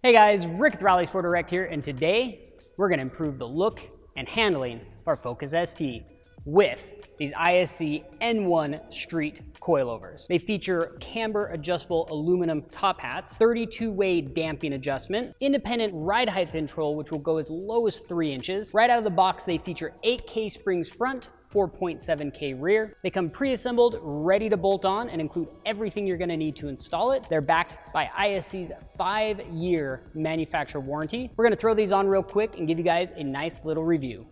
Hey guys, Rick with RallySport Direct here, and today we're going to improve the look and handling of our Focus ST with these ISC N1 Street Coilovers. They feature camber adjustable aluminum top hats, 32-way damping adjustment, independent ride height control, which will go as low as 3 inches. Right out of the box, they feature 8K springs front, 4.7K rear. They come pre-assembled, ready to bolt on, and include everything you're gonna need to install it. They're backed by ISC's 5-year manufacturer warranty. We're gonna throw these on real quick and give you guys a nice little review.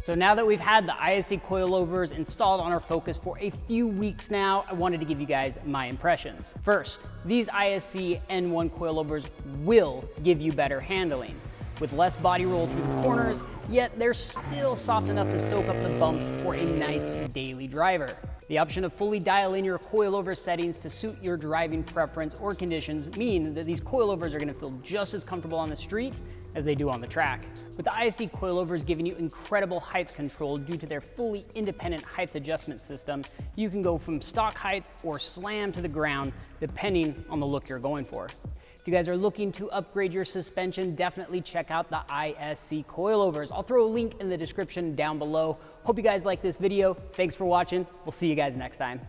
So now that we've had the ISC Coilovers installed on our Focus for a few weeks now, I wanted to give you guys my impressions. First, these ISC N1 Coilovers will give you better handling, with less body roll through the corners, yet they're still soft enough to soak up the bumps for a nice daily driver. The option of fully dial in your coilover settings to suit your driving preference or conditions mean that these coilovers are going to feel just as comfortable on the street as they do on the track. With the ISC Coilovers giving you incredible height control due to their fully independent height adjustment system, you can go from stock height or slam to the ground depending on the look you're going for. If you guys are looking to upgrade your suspension, definitely check out the ISC Coilovers. I'll throw a link in the description down below. Hope you guys like this video. Thanks for watching. We'll see you guys next time.